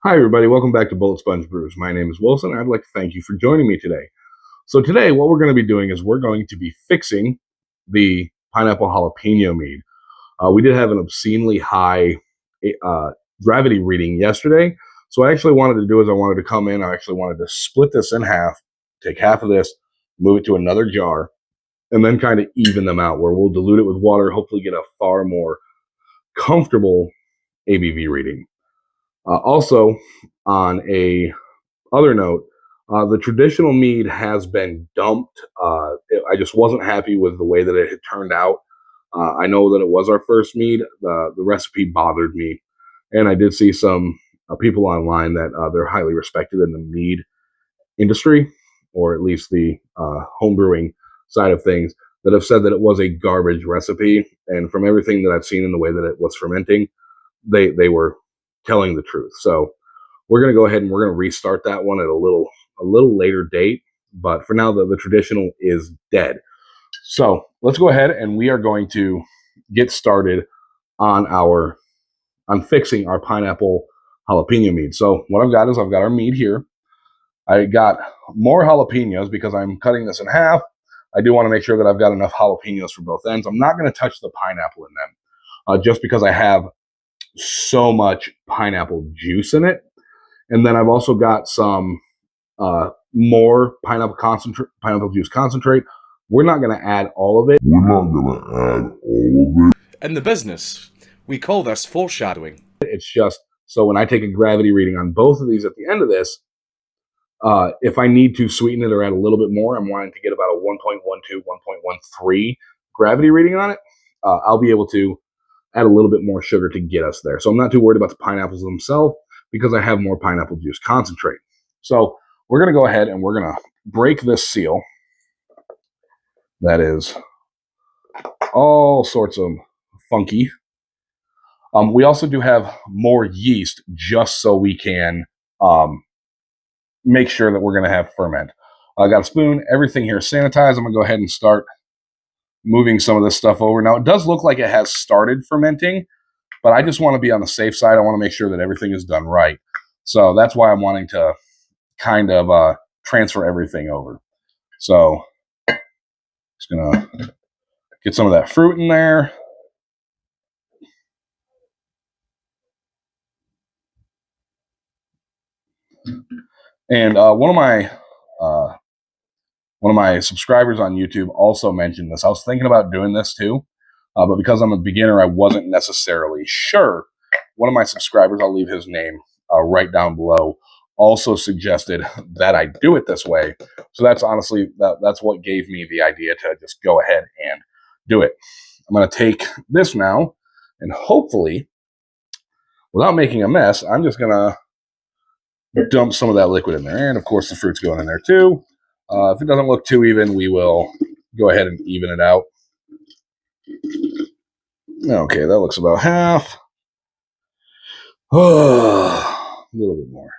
Hi, everybody. Welcome back to Bullet Sponge Brews. My name is Wilson. I'd like to thank you for joining me today. So today, what we're going to be doing is we're going to be fixing the pineapple jalapeno mead. We did have an obscenely high uh, gravity reading yesterday. So I actually wanted to do is I wanted to come in. I actually wanted to split this in half, take half of this, move it to another jar, and then kind of even them out where we'll dilute it with water, hopefully get a far more comfortable ABV reading. Also, on a other note, the traditional mead has been dumped. I just wasn't happy with the way that it had turned out. I know that it was our first mead. The recipe bothered me, and I did see some people online that they're highly respected in the mead industry, or at least the home brewing side of things, that have said that it was a garbage recipe. And from everything that I've seen in the way that it was fermenting, they were telling the truth. So we're going to go ahead and we're going to restart that one at a little later date. But for now, the traditional is dead. So let's go ahead and we are going to get started on fixing our pineapple jalapeno mead. So what I've got is I've got our mead here. I got more jalapenos because I'm cutting this in half. I do want to make sure that I've got enough jalapenos for both ends. I'm not going to touch the pineapple in them just because I have so much pineapple juice in it. And then I've also got some more pineapple juice concentrate. We're not going to add all of it. In the business, we call this foreshadowing. It's just so when I take a gravity reading on both of these at the end of this, if I need to sweeten it or add a little bit more, I'm wanting to get about a 1.12, 1.13 gravity reading on it. I'll be able to add a little bit more sugar to get us there. So I'm not too worried about the pineapples themselves because I have more pineapple juice concentrate. So we're going to go ahead and we're going to break this seal. That is all sorts of funky. We also do have more yeast just so we can make sure that we're going to have ferment. I got a spoon. Everything here is sanitized. I'm going to go ahead and start moving some of this stuff over. Now, it does look like it has started fermenting, but I just want to be on the safe side. I want to make sure that everything is done right. So that's why I'm wanting to kind of transfer everything over. So just going to get some of that fruit in there. And one of my subscribers on YouTube also mentioned this. I was thinking about doing this too, but because I'm a beginner, I wasn't necessarily sure. One of my subscribers, I'll leave his name right down below, also suggested that I do it this way. So that's honestly that's what gave me the idea to just go ahead and do it. I'm going to take this now, and hopefully, without making a mess, I'm just going to dump some of that liquid in there. And of course, the fruit's going in there too. If it doesn't look too even, we will go ahead and even it out. Okay, that looks about half. Oh, a little bit more.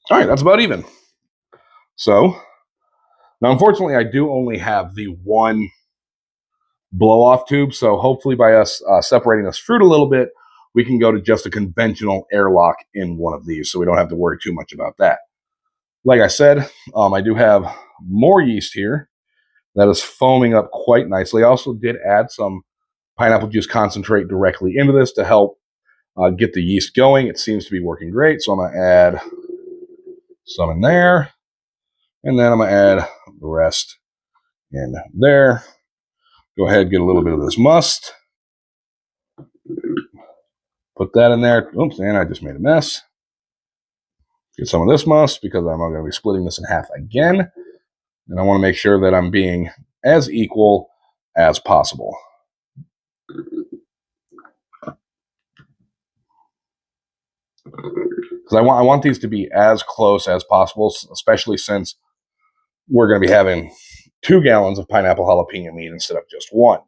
All right, that's about even. So, now unfortunately, I do only have the one blow-off tube. So hopefully by us separating this fruit a little bit, we can go to just a conventional airlock in one of these. So we don't have to worry too much about that. Like I said, I do have more yeast here that is foaming up quite nicely. I also did add some pineapple juice concentrate directly into this to help get the yeast going. It seems to be working great. So I'm going to add some in there. And then I'm going to add the rest in there. Go ahead and get a little bit of this must. Put that in there. Oops, and I just made a mess. Get some of this must because I'm going to be splitting this in half again. And I want to make sure that I'm being as equal as possible. Because I want these to be as close as possible, especially since we're going to be having 2 gallons of pineapple jalapeno mead instead of just 1.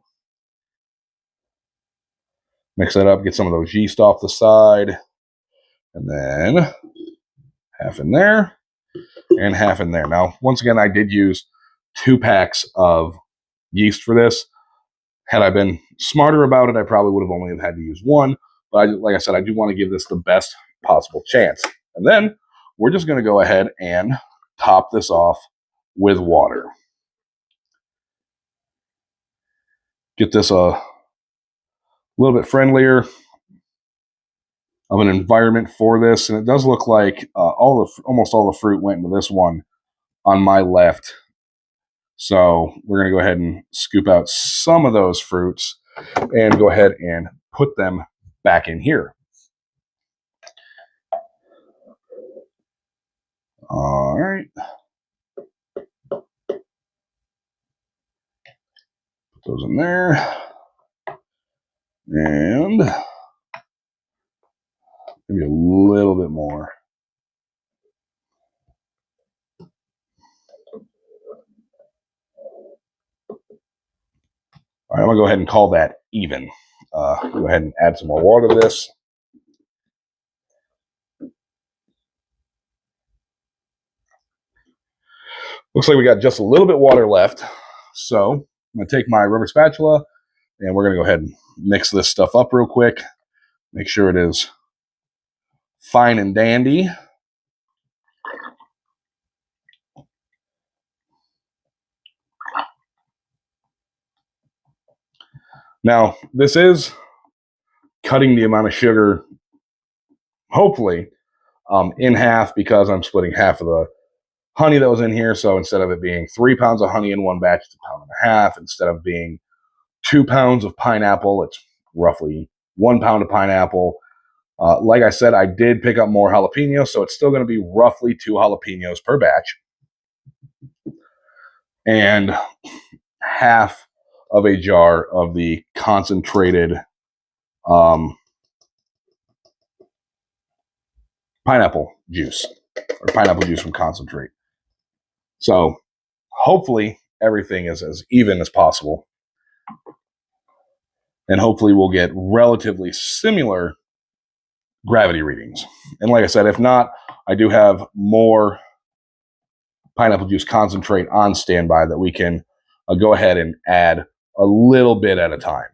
Mix that up, get some of those yeast off the side, and then half in there and half in there. Now, once again, I did use 2 packs of yeast for this. Had I been smarter about it, I probably would have only had to use one. But like I said, I do want to give this the best possible chance. And then we're just going to go ahead and top this off with water. Get this a little bit friendlier of an environment for this. And it does look like almost all the fruit went into this one on my left. So we're going to go ahead and scoop out some of those fruits and go ahead and put them back in here. All right. Put those in there. And maybe a little bit more. All right, I'm going to go ahead and call that even. Go ahead and add some more water to this. Looks like we got just a little bit of water left. So I'm going to take my rubber spatula and we're going to go ahead and mix this stuff up real quick. Make sure it is fine and dandy. Now, this is cutting the amount of sugar, hopefully, in half because I'm splitting half of the honey that was in here. So instead of it being 3 pounds of honey in one batch, it's 1.5 pounds. Instead of being 2 pounds of pineapple, it's roughly 1 pound of pineapple. Like I said, I did pick up more jalapenos, so it's still going to be roughly 2 jalapenos per batch. And half of a jar of the concentrated pineapple juice, or pineapple juice from concentrate. So hopefully everything is as even as possible. And hopefully we'll get relatively similar gravity readings. And like I said, if not, I do have more pineapple juice concentrate on standby that we can go ahead and add a little bit at a time.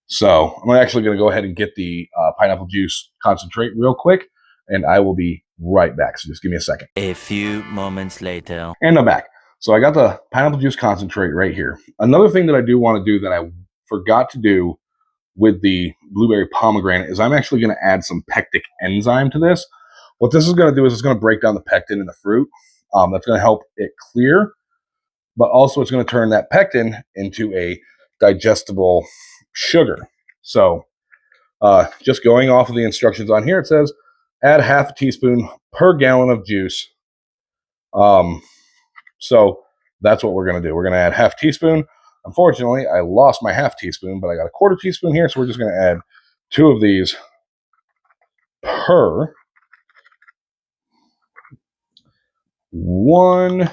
So I'm actually going to go ahead and get the pineapple juice concentrate real quick, and I will be right back. So just give me a second. A few moments later. And I'm back. So I got the pineapple juice concentrate right here. Another thing that I do want to do that I forgot to do with the blueberry pomegranate is I'm actually going to add some pectic enzyme to this. What this is going to do is it's going to break down the pectin in the fruit. That's going to help it clear, but also it's going to turn that pectin into a digestible sugar. So just going off of the instructions on here, it says add half a teaspoon per gallon of juice. So that's what we're going to do. We're going to add half teaspoon. Unfortunately, I lost my half teaspoon, but I got a quarter teaspoon here, so we're just going to add 2 of these per 1,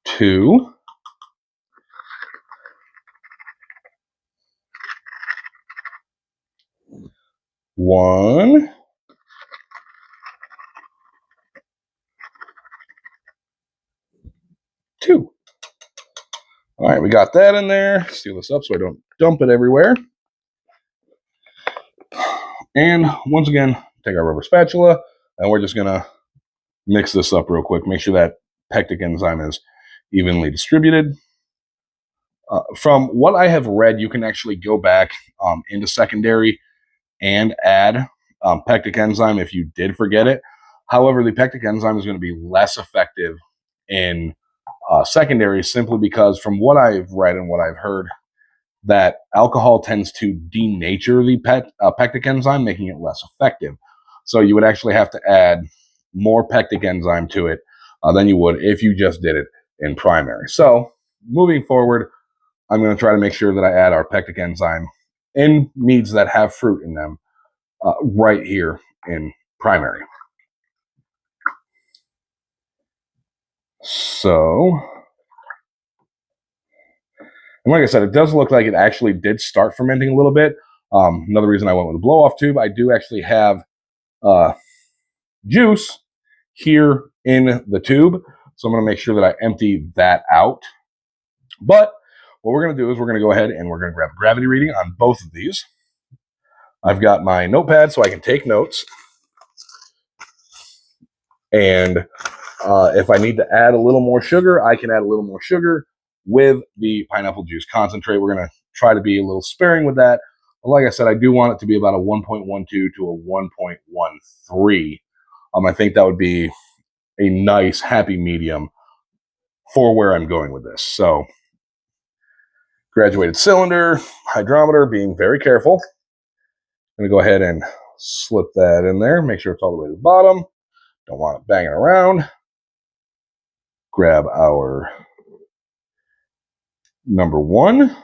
2, 1, 2. All right, we got that in there. Seal this up so I don't dump it everywhere. And once again, take our rubber spatula, and we're just going to mix this up real quick. Make sure that pectic enzyme is evenly distributed. From what I have read, you can actually go back into secondary and add pectic enzyme if you did forget it. However, the pectic enzyme is going to be less effective in secondary simply because from what I've read and what I've heard, that alcohol tends to denature the pectic enzyme, making it less effective. So you would actually have to add more pectic enzyme to it than you would if you just did it in primary. So moving forward, I'm going to try to make sure that I add our pectic enzyme in meads that have fruit in them right here in primary. So, and like I said, it does look like it actually did start fermenting a little bit. Another reason I went with a blow-off tube, I do actually have juice here in the tube. So I'm going to make sure that I empty that out. But what we're going to do is we're going to go ahead and we're going to grab a gravity reading on both of these. I've got my notepad so I can take notes. And if I need to add a little more sugar, I can add a little more sugar with the pineapple juice concentrate. We're going to try to be a little sparing with that. But like I said, I do want it to be about a 1.12 to a 1.13. I think that would be a nice, happy medium for where I'm going with this. So, graduated cylinder, hydrometer, being very careful. I'm going to go ahead and slip that in there. Make sure it's all the way to the bottom. Don't want it banging around. Grab our number 1.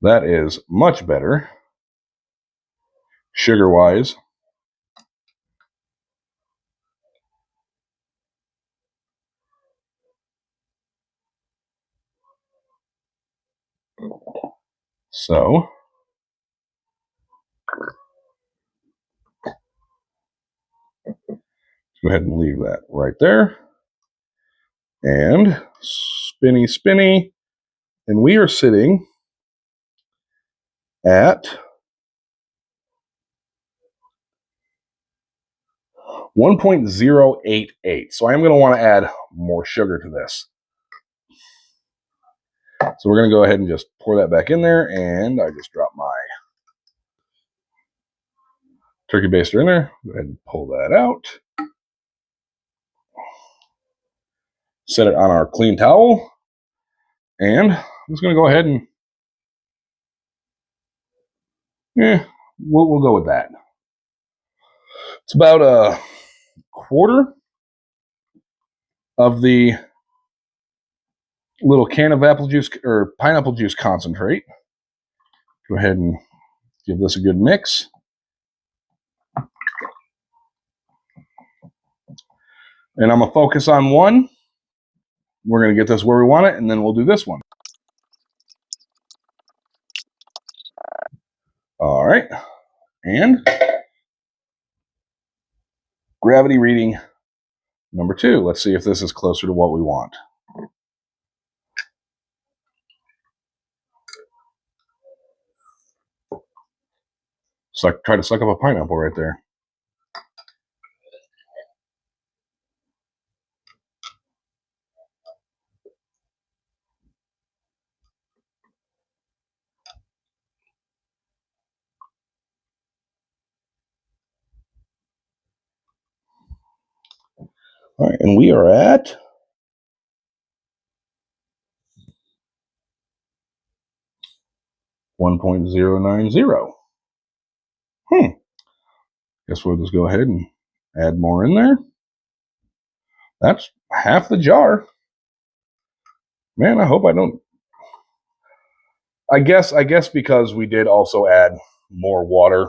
That is much better, sugar-wise. So, go ahead and leave that right there. And spinny, spinny. And we are sitting at 1.088. So I am going to want to add more sugar to this. So we're going to go ahead and just pour that back in there. And I just dropped my turkey baster in there. Go ahead and pull that out. Set it on our clean towel. And I'm just going to go ahead and we'll go with that. It's about a quarter of the little can of apple juice or pineapple juice concentrate. Go ahead and give this a good mix. And I'm going to focus on one. We're going to get this where we want it, and then we'll do this one. All right. And gravity reading number 2. Let's see if this is closer to what we want. Try to suck up a pineapple right there. All right, and we are at 1.090. Guess we'll just go ahead and add more in there. That's half the jar. Man, I hope I don't. I guess because we did also add more water,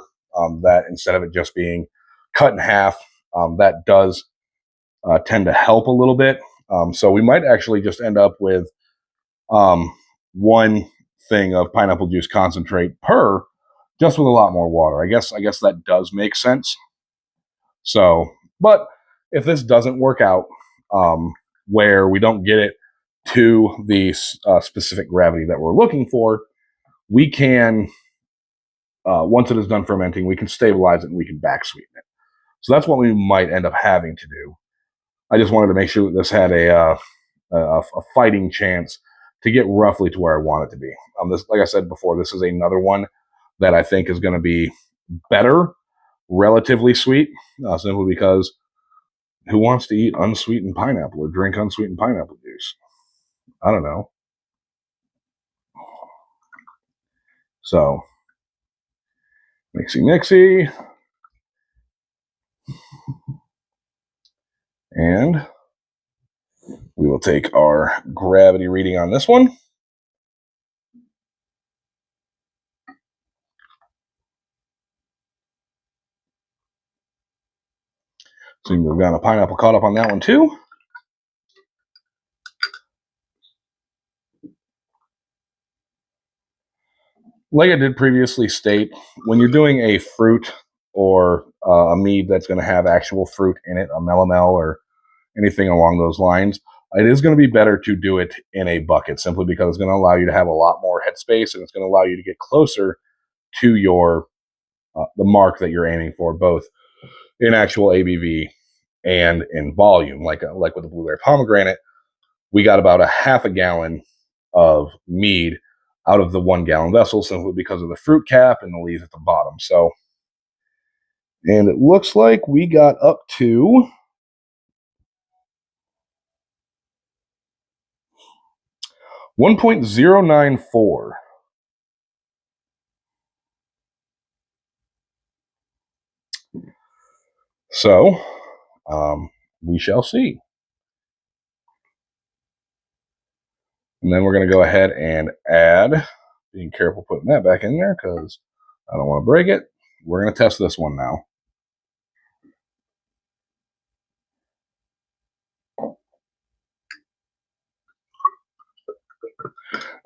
that instead of it just being cut in half, that does tend to help a little bit. So we might actually just end up with one thing of pineapple juice concentrate per, just with a lot more water. I guess that does make sense. So, but if this doesn't work out, where we don't get it to the specific gravity that we're looking for, we can, once it is done fermenting, we can stabilize it and we can back sweeten it. So that's what we might end up having to do. I just wanted to make sure that this had a fighting chance to get roughly to where I want it to be. This, like I said before, this is another one that I think is going to be better, relatively sweet, simply because who wants to eat unsweetened pineapple or drink unsweetened pineapple juice? I don't know. So, mixy. And we will take our gravity reading on this one. So we've got a pineapple caught up on that one too. like I did previously state, when you're doing a fruit or a mead that's going to have actual fruit in it, a melomel or anything along those lines, it is going to be better to do it in a bucket simply because it's going to allow you to have a lot more headspace and it's going to allow you to get closer to your the mark that you're aiming for, both in actual ABV and in volume. Like with the blueberry pomegranate, we got about a half a gallon of mead out of the 1 gallon vessel simply because of the fruit cap and the leaves at the bottom. So, and it looks like we got up to 1.094. So, we shall see. And then we're going to go ahead and add, being careful putting that back in there because I don't want to break it. We're going to test this one now.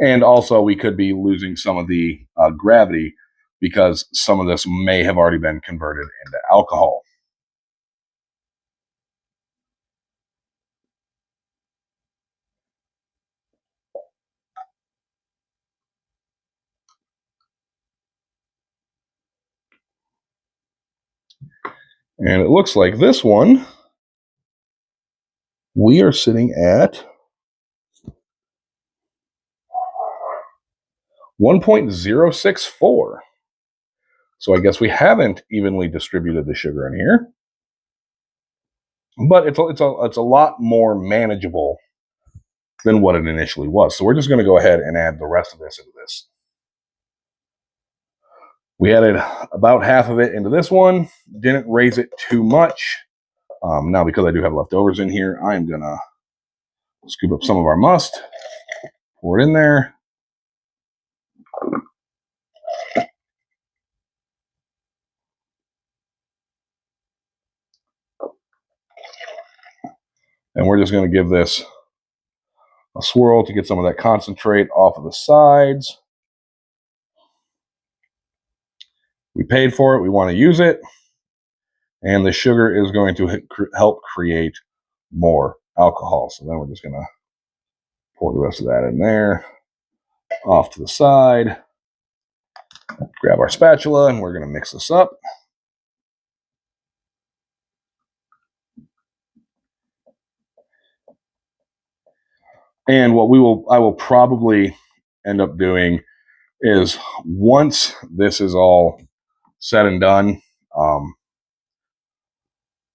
And also, we could be losing some of the gravity because some of this may have already been converted into alcohol. And it looks like this one, we are sitting at 1.064. So I guess we haven't evenly distributed the sugar in here, but it's a lot more manageable than what it initially was. So we're just going to go ahead and add the rest of this into this. We added about half of it into this one. Didn't raise it too much. Now, because I do have leftovers in here, I'm going to scoop up some of our must, pour it in there. And we're just going to give this a swirl to get some of that concentrate off of the sides. We paid for it. We want to use it. And the sugar is going to help create more alcohol. So then we're just going to pour the rest of that in there, off to the side. Grab our spatula, and we're going to mix this up. And what I will probably end up doing is once this is all said and done,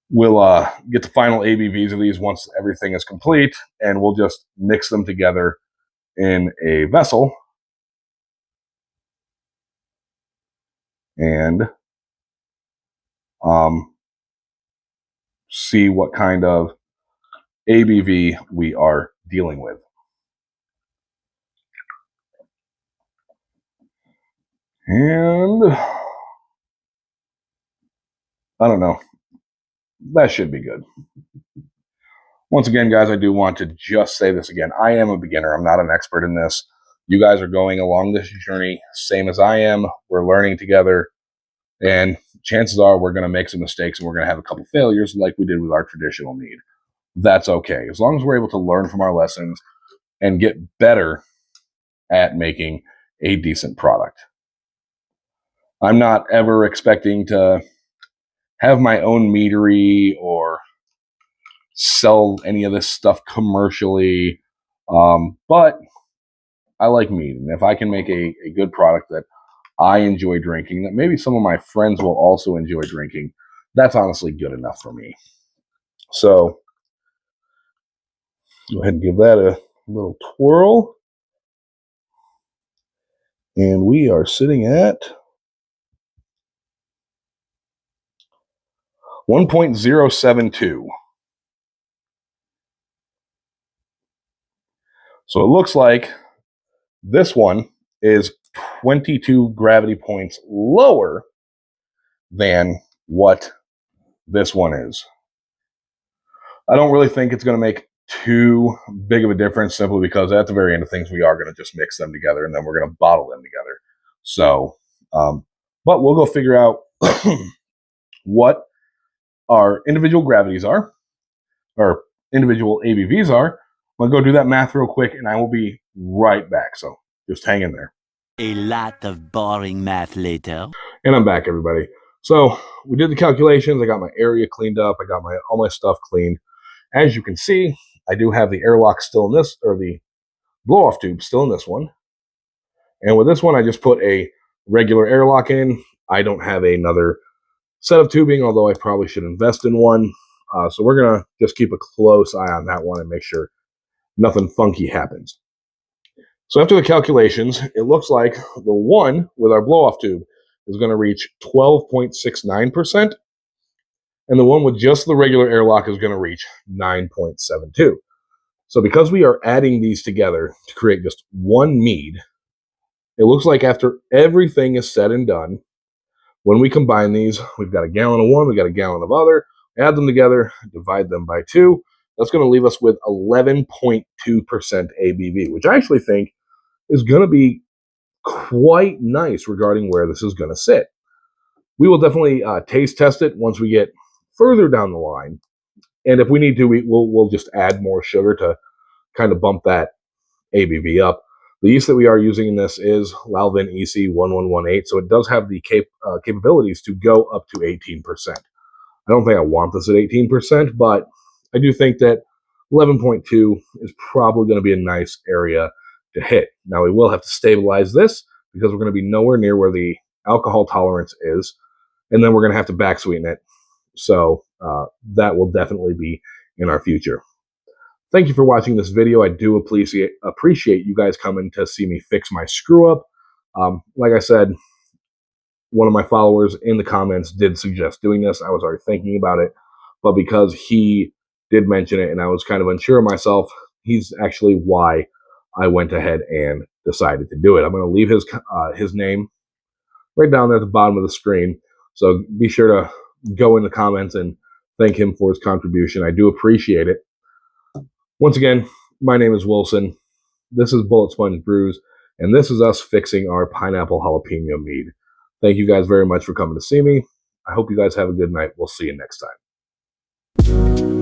we'll get the final ABVs of these once everything is complete, and we'll just mix them together in a vessel and see what kind of ABV we are dealing with. And I don't know. That should be good. Once again, guys, I do want to just say this again. I am a beginner. I'm not an expert in this. You guys are going along this journey, same as I am. We're learning together. And chances are we're going to make some mistakes and we're going to have a couple failures like we did with our traditional mead. That's okay. As long as we're able to learn from our lessons and get better at making a decent product. I'm not ever expecting to have my own meadery or sell any of this stuff commercially. But I like mead. And if I can make a good product that I enjoy drinking, that maybe some of my friends will also enjoy drinking, that's honestly good enough for me. So go ahead and give that a little twirl. And we are sitting at 1.072. So it looks like this one is 22 gravity points lower than what this one is. I don't really think it's going to make too big of a difference simply because at the very end of things, we are going to just mix them together and then we're going to bottle them together. So, but we'll go figure out what our individual gravities are, or individual ABVs are. I'll go do that math real quick, and I will be right back. So just hang in there. A lot of boring math later. And I'm back, everybody. So we did the calculations. I got my area cleaned up. I got all my stuff cleaned. As you can see, I do have the airlock still in this, or the blow-off tube still in this one. And with this one, I just put a regular airlock in. I don't have another set of tubing, although I probably should invest in one. So we're going to just keep a close eye on that one and make sure nothing funky happens. So after the calculations, it looks like the one with our blow-off tube is going to reach 12.69%, and the one with just the regular airlock is going to reach 9.72. So because we are adding these together to create just one mead, it looks like after everything is said and done, when we combine these, we've got a gallon of one, we've got a gallon of other, add them together, divide them by 2. That's going to leave us with 11.2% ABV, which I actually think is going to be quite nice regarding where this is going to sit. We will definitely taste test it once we get further down the line. And if we need to, we'll just add more sugar to kind of bump that ABV up. The yeast that we are using in this is Lalvin EC1118, so it does have the capabilities to go up to 18%. I don't think I want this at 18%, but I do think that 11.2 is probably going to be a nice area to hit. Now, we will have to stabilize this because we're going to be nowhere near where the alcohol tolerance is, and then we're going to have to back sweeten it. So that will definitely be in our future. Thank you for watching this video. I do appreciate you guys coming to see me fix my screw up. Like I said, one of my followers in the comments did suggest doing this. I was already thinking about it, but because he did mention it and I was kind of unsure of myself, he's actually why I went ahead and decided to do it. I'm going to leave his name right down there at the bottom of the screen. So be sure to go in the comments and thank him for his contribution. I do appreciate it. Once again, my name is Wilson. This is Bullet Sponge Brews, and this is us fixing our pineapple jalapeno mead. Thank you guys very much for coming to see me. I hope you guys have a good night. We'll see you next time.